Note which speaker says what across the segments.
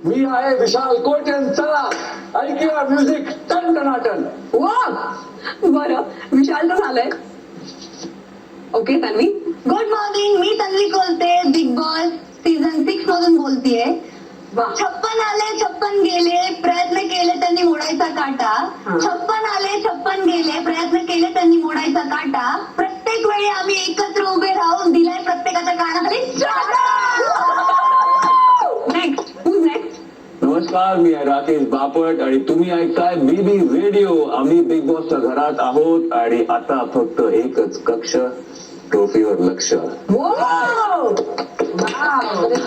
Speaker 1: मी आहे विशाल कोटेंचा. ऐकूया music ton.
Speaker 2: वा बरं, विशाल तर झालंय. ओके तन्वी.
Speaker 3: गुड मॉर्निंग, मी तन्वी बोलते. बिग बॉस सीझन 6 मधून बोलतीये. 56 आले 56 गेले, प्रयत्न केले त्यांनी मोडायचा काटा. 56 आले 56 गेले, प्रयत्न केले त्यांनी मोडायचा काटा. प्रत्येक वेळी आम्ही एकत्र उभे राहून दिलाय प्रत्येकाच्या कानाखाली
Speaker 2: नेक्स्ट, हूज नेक्स्ट?
Speaker 1: नमस्कार, मी आहे राकेश बापट आणि तुम्ही ऐकताय बीबी रेडिओ. आम्ही बिग बॉसच्या घरात आहोत आणि आता फक्त एकच कक्ष, ट्रॉफीवर लक्ष.
Speaker 2: वाव,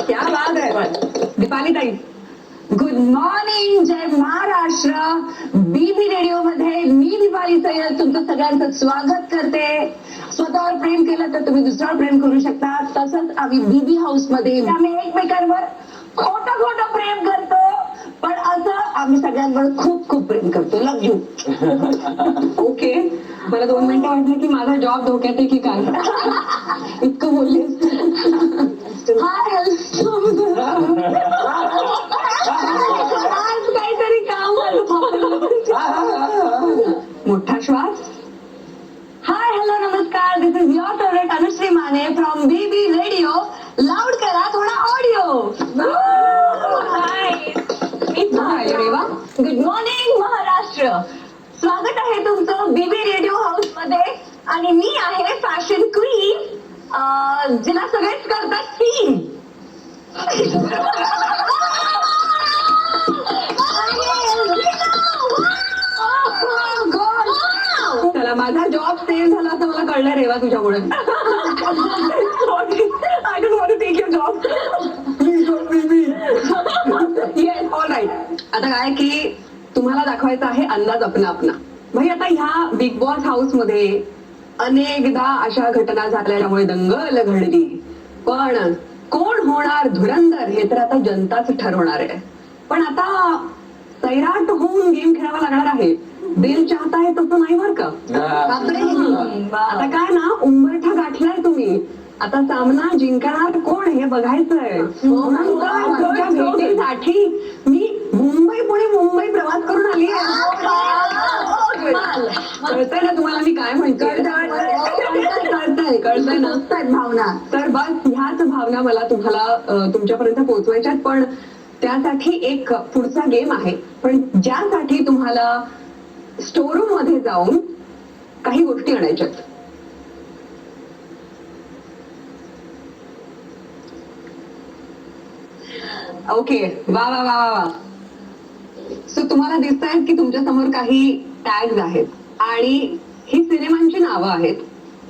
Speaker 2: क्या बात है. दीपाली ताई.
Speaker 3: गुड मॉर्निंग, जय महाराष्ट्र. बीबी रेडिओ मध्ये मी दीपाली सय्यद तुमचं सगळ्यांचं स्वागत करते. स्वतःवर प्रेम केलं तर तुम्ही दुसऱ्यावर प्रेम करू शकता. तसंच आम्ही बीबी हाऊस मध्ये आम्ही एकमेकांवर खोटं प्रेम करतो, पण असं आम्ही सगळ्यांवर खूप प्रेम करतो. Love you.
Speaker 2: ओके, मला 2 मिनिटं वाटलं की माझा जॉब धोक्यात आहे की काय. इतकं बोलले.
Speaker 3: हाय आज काहीतरी काम झालं.
Speaker 2: मोठा श्वास.
Speaker 3: हाय हॅलो नमस्कार, this is your favourite Anushri Mane from BB radio. Loud करा थोडा ऑडिओ.
Speaker 2: रेवा.
Speaker 3: Good morning Maharashtra. स्वागत आहे तुमचं बीबी रेडिओ हाऊस मध्ये. आणि मी आहे फॅशन क्वीन, जिला सगळेच करतात सीन.
Speaker 2: चला, माझा जॉब सेव्ह झाला असं मला कळलं रेवा तुझ्यामुळे. I don't want to take your job. Please don't leave me. Yes, all right. आता काय की तुम्हाला दाखवायचं आहे अंदाज अपना. भाई आता ह्या बिग बॉस हाऊस मध्ये अनेकदा अशा घटना झाल्यामुळे दंगल घडली, पण कोण होणार धुरंधर हे तर आता जनताच ठरवणार आहे. पण आता सैराट होऊन गेम खेळावा लागणार आहे. दिल चाहता है तसं नाही बर का. आता काय ना, उंबरठा गाठलाय तुम्ही. आता सामना जिंकणार कोण हे बघायचंय. तुमच्या भेटीसाठी मी मुंबई प्रवास करून आली आहे. कळतंय ना तुम्हाला मी काय म्हणते. कळतंय ना
Speaker 3: भावना.
Speaker 2: तर बस ह्याच भावना मला तुम्हाला तुमच्यापर्यंत पोहोचवायच्यात. पण त्यासाठी एक पुढचा गेम आहे, पण ज्यासाठी तुम्हाला स्टोरूम मध्ये जाऊन काही गोष्टी आणायच्यात. ओके, वा वा वा वा वा. सो तुम्हाला दिसत आहेत की तुमच्या समोर काही टॅग्स आहेत आणि ही सिनेमांची नावं आहेत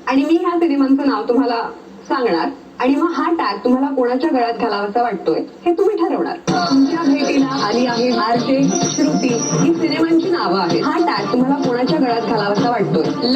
Speaker 2: आणि मी ह्या सिनेमांचं नाव तुम्हाला सांगणार आणि मग हा टॅग तुम्हाला कोणाच्या गळ्यात घालावासा वाटतोय हे तुम्ही ठरवणार. तुमच्या भेटीला आली आहे आरजे श्रुती. ही सिनेमांची नावं आहेत. हा टॅग तुम्हाला कोणाच्या गळ्यात घालावासा वाटतोय.